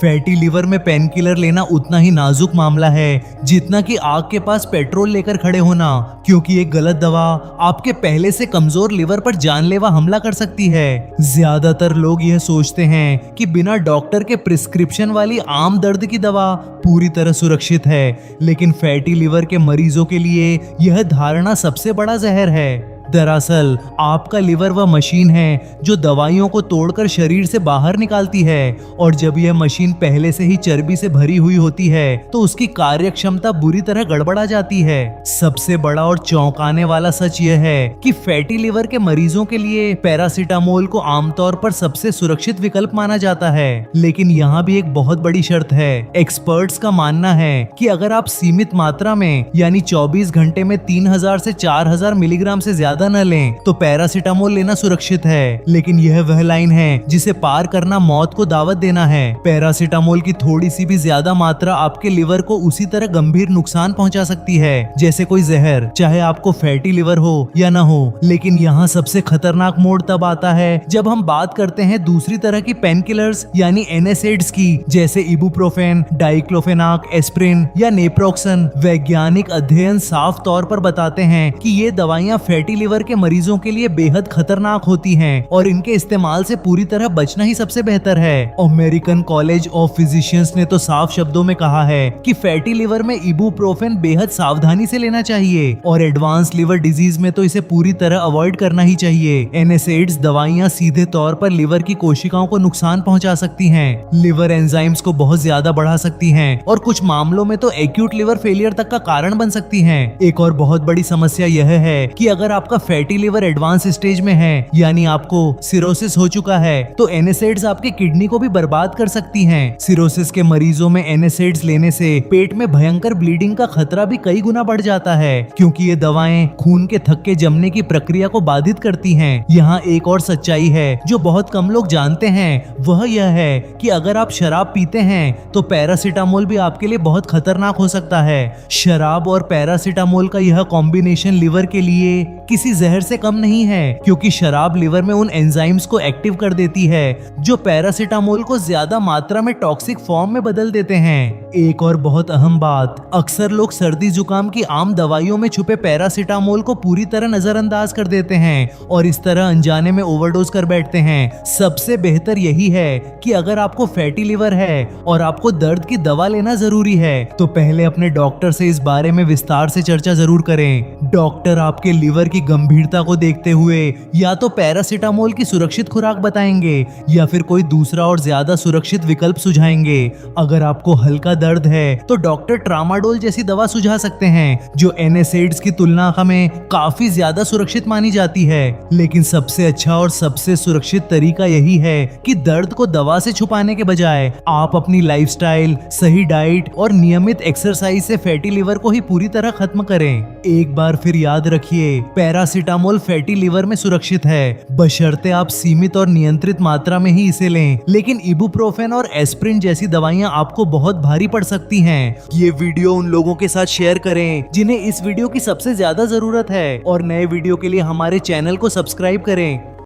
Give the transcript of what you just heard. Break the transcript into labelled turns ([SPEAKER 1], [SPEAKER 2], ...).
[SPEAKER 1] Fatty liver में pain killer लेना उतना ही नाजुक मामला है जितना कि आग के पास पेट्रोल लेकर खड़े होना, क्योंकि एक गलत दवा आपके पहले से कमजोर लिवर पर जानलेवा हमला कर सकती है। ज्यादातर लोग यह सोचते हैं कि बिना डॉक्टर के प्रिस्क्रिप्शन वाली आम दर्द की दवा पूरी तरह सुरक्षित है, लेकिन फैटी लिवर के मरीजों के लिए यह धारणा सबसे बड़ा जहर है। दरअसल आपका लिवर वह मशीन है जो दवाइयों को तोड़कर शरीर से बाहर निकालती है, और जब यह मशीन पहले से ही चर्बी से भरी हुई होती है तो उसकी कार्यक्षमता बुरी तरह गड़बड़ा जाती है। सबसे बड़ा और चौंकाने वाला सच यह है कि फैटी लिवर के मरीजों के लिए पैरासीटामोल को आमतौर पर सबसे सुरक्षित विकल्प माना जाता है, लेकिन यहाँ भी एक बहुत बड़ी शर्त है। एक्सपर्ट्स का मानना है कि अगर आप सीमित मात्रा में यानी 24 घंटे में 3000 से 4000 मिलीग्राम से ज्यादा न लें तो पैरासीटामोल लेना सुरक्षित है, लेकिन यह वह लाइन है जिसे पार करना मौत को दावत देना है। पैरासीटामोल की थोड़ी सी भी ज्यादा मात्रा आपके लिवर को उसी तरह गंभीर नुकसान पहुंचा सकती है जैसे कोई जहर, चाहे आपको फैटी लिवर हो या ना हो। लेकिन यहाँ सबसे खतरनाक मोड़ तब आता है जब हम बात करते हैं दूसरी तरह की पेन किलर्स यानी एनएसएड्स की, जैसे इबुप्रोफेन, डाइक्लोफेनाक, एस्प्रिन या नेप्रोक्सन। वैज्ञानिक अध्ययन साफ तौर पर बताते हैं कि ये दवाइयां फैटी लिवर के मरीजों के लिए बेहद खतरनाक होती हैं और इनके इस्तेमाल से पूरी तरह बचना ही सबसे बेहतर है। अमेरिकन कॉलेज ऑफ फिजिशियंस ने तो साफ शब्दों में कहा है कि फैटी लिवर में इबुप्रोफेन बेहद सावधानी से लेना चाहिए और एडवांस लिवर डिजीज में तो इसे पूरी तरह अवॉइड करना ही चाहिए। एनएसएड्स दवाइयां सीधे तौर पर लिवर की कोशिकाओं को नुकसान पहुंचा सकती हैं, लिवर एंजाइम्स को बहुत ज्यादा बढ़ा सकती हैं और कुछ मामलों में तो एक्यूट लिवर फेलियर तक का कारण बन सकती हैं। एक और बहुत बड़ी समस्या यह है कि अगर आपका फैटी लिवर एडवांस स्टेज में है यानी आपको सिरोसिस हो चुका है तो एनएसएड्स आपके किडनी को भी बर्बाद कर सकती हैं। सिरोसिस के मरीजों में एनएसएड्स लेने से पेट में भयंकर ब्लीडिंग का खतरा भी कई गुना बढ़ जाता है, क्योंकि ये दवाएं खून के थक्के जमने की प्रक्रिया को बाधित करती हैं। यहाँ एक और सच्चाई है जो बहुत कम लोग जानते हैं, वह यह है कि अगर आप शराब पीते हैं तो पैरासीटामोल भी आपके लिए बहुत खतरनाक हो सकता है। शराब और पैरासीटामोल का यह कॉम्बिनेशन लिवर के लिए किसी जहर से कम नहीं है, क्योंकि शराब लिवर में उन एंजाइम्स को एक्टिव कर देती है जो पैरासीटामोल को ज्यादा मात्रा में टॉक्सिक फॉर्म में बदल देते हैं। एक और बहुत अहम बात, अक्सर लोग सर्दी जुकाम की आम दवाइयों में छुपे पैरासीटामोल को पूरी तरह नजरअंदाज कर देते हैं और इस तरह अनजाने में ओवरडोज कर बैठते हैं। सबसे बेहतर यही है कि अगर आपको फैटी लिवर है और आपको दर्द की दवा लेना जरूरी है तो पहले अपने डॉक्टर से इस बारे में विस्तार से चर्चा जरूर करें। डॉक्टर आपके लिवर की गंभीरता को देखते हुए या तो पैरासीटामोल की सुरक्षित खुराक बताएंगे या फिर कोई दूसरा और ज्यादा सुरक्षित विकल्प सुझाएंगे। अगर आपको हल्का दर्द है तो डॉक्टर ट्रामाडोल जैसी दवा सुझा सकते हैं जो एनएसएड्स की तुलना में काफी ज्यादा सुरक्षित मानी जाती है। लेकिन सबसे अच्छा और सबसे सुरक्षित तरीका यही है कि दर्द को दवा से छुपाने के बजाय आप अपनी लाइफस्टाइल, सही डाइट और नियमित एक्सरसाइज से फैटी लिवर को ही पूरी तरह खत्म करें। एक बार फिर याद रखिए, पैरासीटामोल फैटी लिवर में सुरक्षित है बशर्ते आप सीमित और नियंत्रित मात्रा में ही इसे लें, लेकिन इबुप्रोफेन और एस्प्रिन जैसी दवाइयां आपको बहुत भारी पड़ सकती हैं। ये वीडियो उन लोगों के साथ शेयर करें जिन्हें इस वीडियो की सबसे ज्यादा जरूरत है और नए वीडियो के लिए हमारे चैनल को सब्सक्राइब करें।